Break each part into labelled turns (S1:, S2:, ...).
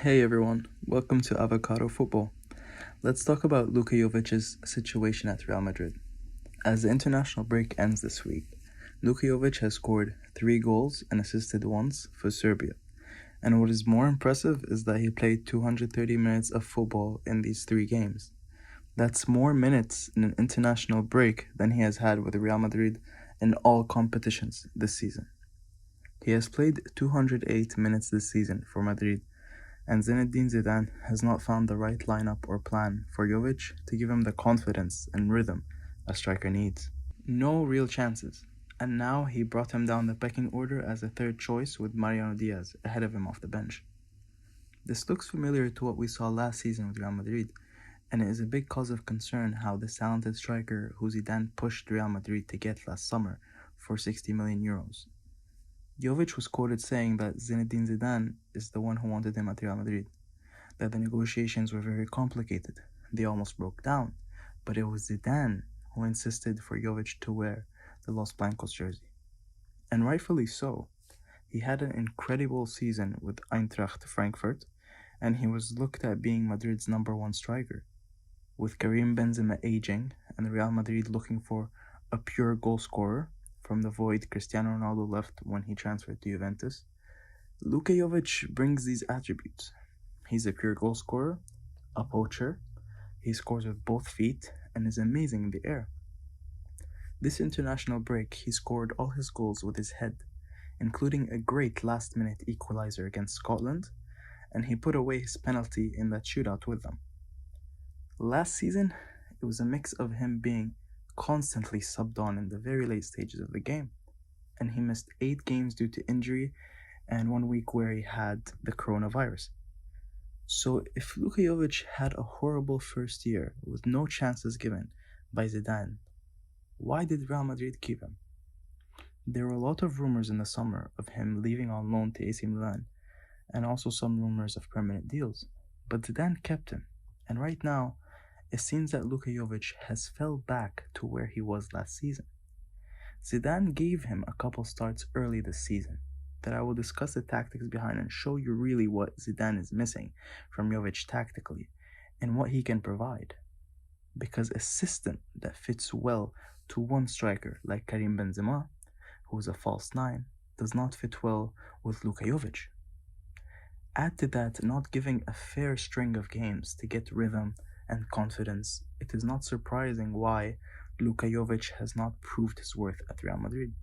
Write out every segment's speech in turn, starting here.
S1: Hey everyone, welcome to Avocado Football. Let's talk about Luka Jovic's situation at Real Madrid. As the international break ends this week, Luka Jovic has scored 3 goals and assisted once for Serbia. And what is more impressive is that he played 230 minutes of football in these 3 games. That's more minutes in an international break than he has had with Real Madrid in all competitions this season. He has played 208 minutes this season for Madrid, and Zinedine Zidane has not found the right lineup or plan for Jovic to give him the confidence and rhythm a striker needs. No real chances, and now he brought him down the pecking order as a third choice with Mariano Diaz ahead of him off the bench. This looks familiar to what we saw last season with Real Madrid, and it is a big cause of concern how this talented striker who Zidane pushed Real Madrid to get last summer for 60 million euros. Jovic was quoted saying that Zinedine Zidane is the one who wanted him at Real Madrid, that the negotiations were very complicated, they almost broke down, but it was Zidane who insisted for Jovic to wear the Los Blancos jersey. And rightfully so. He had an incredible season with Eintracht Frankfurt, and he was looked at being Madrid's number 1 striker. With Karim Benzema aging and Real Madrid looking for a pure goal scorer from the void Cristiano Ronaldo left when he transferred to Juventus, Luka Jovic brings these attributes. He's a pure goal scorer, a poacher, he scores with both feet, and is amazing in the air. This international break, he scored all his goals with his head, including a great last-minute equalizer against Scotland, and he put away his penalty in that shootout with them. Last season, it was a mix of him being constantly subbed on in the very late stages of the game, and he missed 8 games due to injury and 1 week where he had the coronavirus. So if Luka Jovic had a horrible first year with no chances given by Zidane, why did Real Madrid keep him? There were a lot of rumors in the summer of him leaving on loan to AC Milan, and also some rumors of permanent deals, but Zidane kept him, and right now, it seems that Luka Jovic has fell back to where he was last season. Zidane gave him a couple starts early this season that I will discuss the tactics behind and show you really what Zidane is missing from Jovic tactically and what he can provide. Because a system that fits well to one striker like Karim Benzema, who is a false 9, does not fit well with Luka Jovic. Add to that not giving a fair string of games to get rhythm and confidence, it is not surprising why Luka Jovic has not proved his worth at Real Madrid.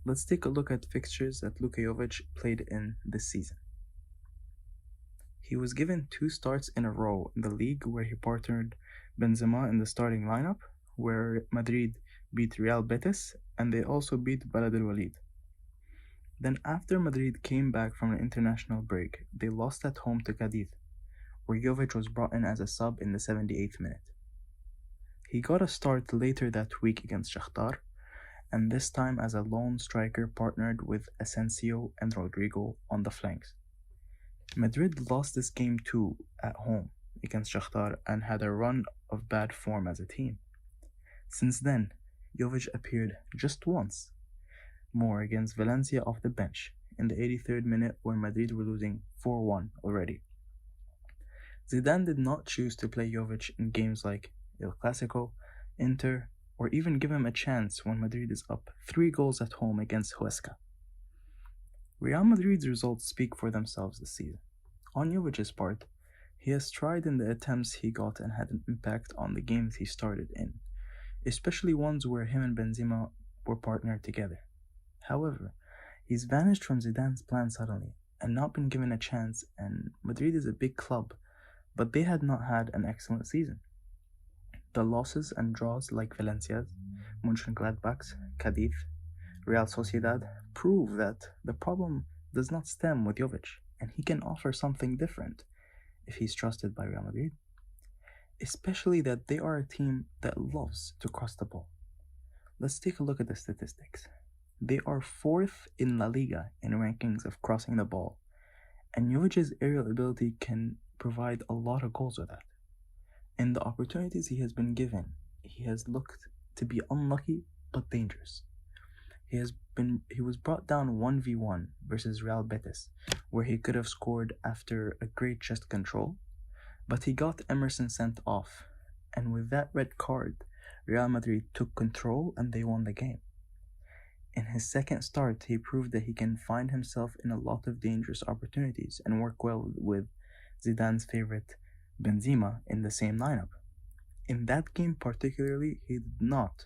S1: Let's take a look at fixtures that Luka Jovic played in this season. He was given 2 starts in a row in the league where he partnered Benzema in the starting lineup, where Madrid beat Real Betis and they also beat Balad al Walid. Then after Madrid came back from an international break, they lost at home to Cadiz, where Jovic was brought in as a sub in the 78th minute. He got a start later that week against Shakhtar, and this time as a lone striker partnered with Asensio and Rodrigo on the flanks. Madrid lost this game too at home against Shakhtar and had a run of bad form as a team. Since then, Jovic appeared just once more against Valencia off the bench in the 83rd minute when Madrid were losing 4-1 already. Zidane did not choose to play Jovic in games like El Clasico, Inter, or even give him a chance when Madrid is up 3 goals at home against Huesca. Real Madrid's results speak for themselves this season. On Jovic's part, he has tried in the attempts he got and had an impact on the games he started in, especially ones where him and Benzema were partnered together. However, he's vanished from Zidane's plan suddenly and not been given a chance, and Madrid is a big club, but they had not had an excellent season. The losses and draws like Valencia's, Mönchengladbach's, Cadiz, Real Sociedad prove that the problem does not stem with Jovic, and he can offer something different if he's trusted by Real Madrid. Especially that they are a team that loves to cross the ball. Let's take a look at the statistics. They are 4th in La Liga in rankings of crossing the ball, and Jovic's aerial ability can provide a lot of goals with that. In the opportunities he has been given, he has looked to be unlucky but dangerous. He was brought down 1v1 versus Real Betis, where he could have scored after a great chest control, but he got Emerson sent off, and with that red card, Real Madrid took control and they won the game. In his second start, he proved that he can find himself in a lot of dangerous opportunities and work well with Zidane's favorite Benzema in the same lineup. In that game particularly, he did not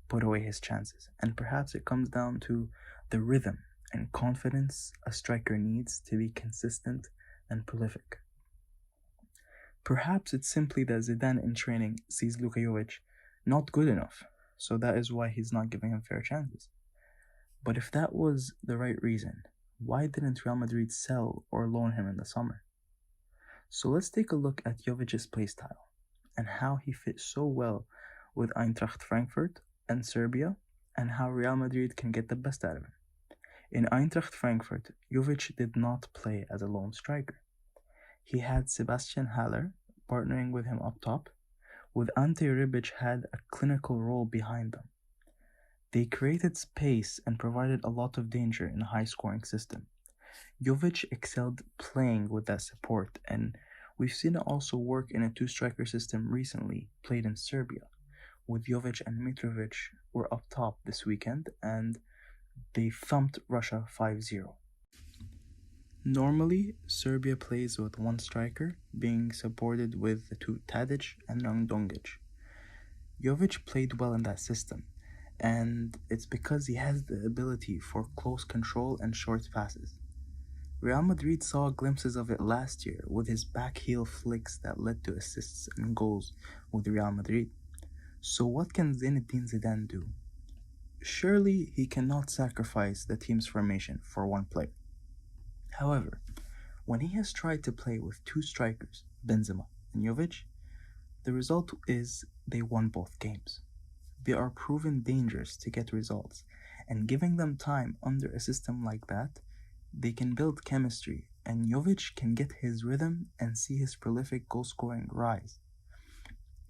S1: put away his chances, and perhaps it comes down to the rhythm and confidence a striker needs to be consistent and prolific. Perhaps it's simply that Zidane in training sees Luka Jovic not good enough, so that is why he's not giving him fair chances. But if that was the right reason, why didn't Real Madrid sell or loan him in the summer? So let's take a look at Jovic's playstyle and how he fits so well with Eintracht Frankfurt and Serbia, and how Real Madrid can get the best out of him. In Eintracht Frankfurt, Jovic did not play as a lone striker. He had Sebastian Haller partnering with him up top, with Ante Rebic had a clinical role behind them. They created space and provided a lot of danger in a high-scoring system. Jovic excelled playing with that support, and we've seen it also work in a two-striker system recently played in Serbia, with Jovic and Mitrovic were up top this weekend, and they thumped Russia 5-0. Normally, Serbia plays with one striker, being supported with the two Tadic and Randonjic. Jovic played well in that system, and it's because he has the ability for close control and short passes. Real Madrid saw glimpses of it last year with his back heel flicks that led to assists and goals with Real Madrid. So what can Zinedine Zidane do? Surely he cannot sacrifice the team's formation for one player. However, when he has tried to play with two strikers, Benzema and Jovic, the result is they won both games. They are proven dangerous to get results, and giving them time under a system like that, they can build chemistry, and Jovic can get his rhythm and see his prolific goal-scoring rise.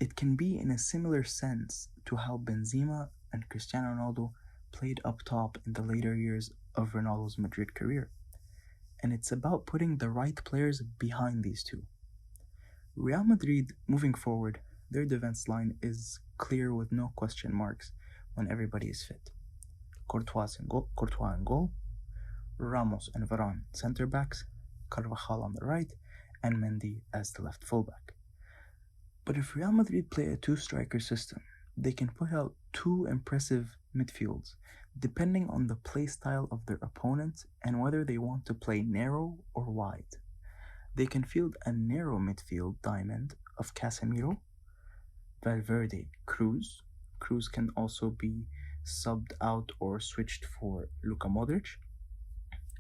S1: It can be in a similar sense to how Benzema and Cristiano Ronaldo played up top in the later years of Ronaldo's Madrid career. And it's about putting the right players behind these two. Real Madrid, moving forward, their defense line is clear with no question marks when everybody is fit. Courtois in goal, Ramos and Varane center backs, Carvajal on the right, and Mendy as the left fullback. But if Real Madrid play a two-striker system, they can put out two impressive midfields, depending on the play style of their opponent and whether they want to play narrow or wide. They can field a narrow midfield diamond of Casemiro, Valverde, Cruz. Cruz can also be subbed out or switched for Luka Modric.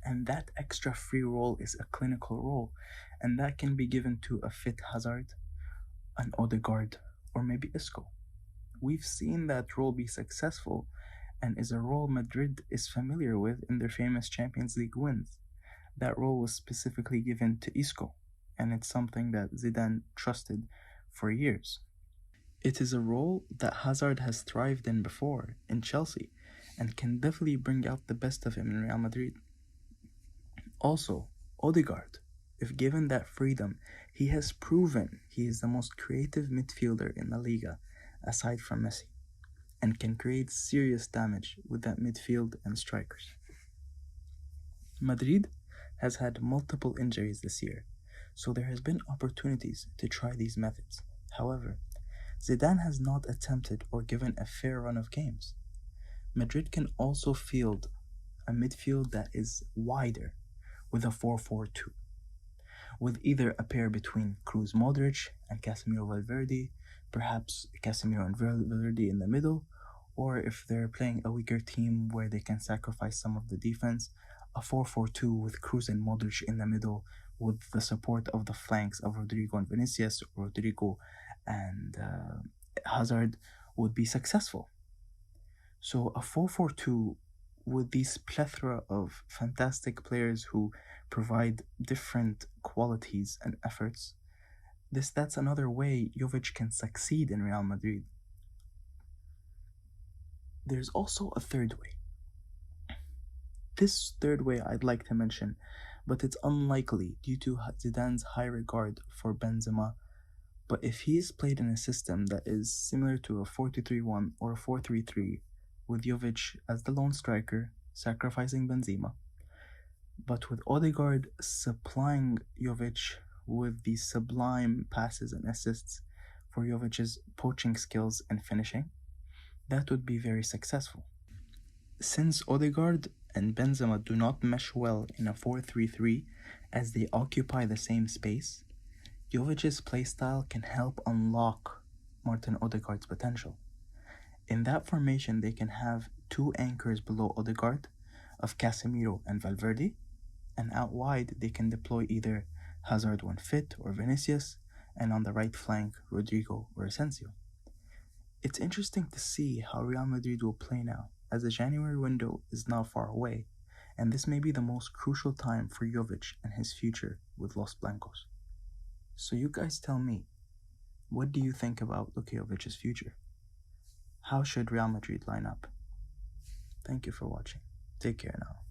S1: And that extra free role is a clinical role, and that can be given to a fit Hazard, an Odegaard, or maybe Isco. We've seen that role be successful, and is a role Madrid is familiar with in their famous Champions League wins. That role was specifically given to Isco, and it's something that Zidane trusted for years. It is a role that Hazard has thrived in before in Chelsea, and can definitely bring out the best of him in Real Madrid. Also, Odegaard, if given that freedom, he has proven he is the most creative midfielder in La Liga, aside from Messi, and can create serious damage with that midfield and strikers. Madrid has had multiple injuries this year, so there has been opportunities to try these methods. However, Zidane has not attempted or given a fair run of games. Madrid can also field a midfield that is wider with a 4-4-2, with either a pair between Cruz Modric and Casemiro Valverde, perhaps Casemiro and Valverde in the middle, or if they're playing a weaker team where they can sacrifice some of the defense, a 4-4-2 with Cruz and Modric in the middle with the support of the flanks of Rodrigo and Vinicius, Rodrigo and Hazard would be successful. So a 4-4-2 with these plethora of fantastic players who provide different qualities and efforts, that's another way Jovic can succeed in Real Madrid. There's also a third way. This third way I'd like to mention, but it's unlikely due to Zidane's high regard for Benzema. But if he's played in a system that is similar to a 4-2-3-1 or a 4-3-3, with Jovic as the lone striker, sacrificing Benzema, but with Odegaard supplying Jovic with these sublime passes and assists for Jovic's poaching skills and finishing, that would be very successful. Since Odegaard and Benzema do not mesh well in a 4-3-3 as they occupy the same space, Jovic's playstyle can help unlock Martin Odegaard's potential. In that formation, they can have two anchors below Odegaard of Casemiro and Valverde, and out wide they can deploy either Hazard when fit or Vinicius, and on the right flank Rodrigo or Asensio. It's interesting to see how Real Madrid will play now, as the January window is not far away, and this may be the most crucial time for Jovic and his future with Los Blancos. So you guys tell me, what do you think about Luka Jovic's future? How should Real Madrid line up? Thank you for watching. Take care now.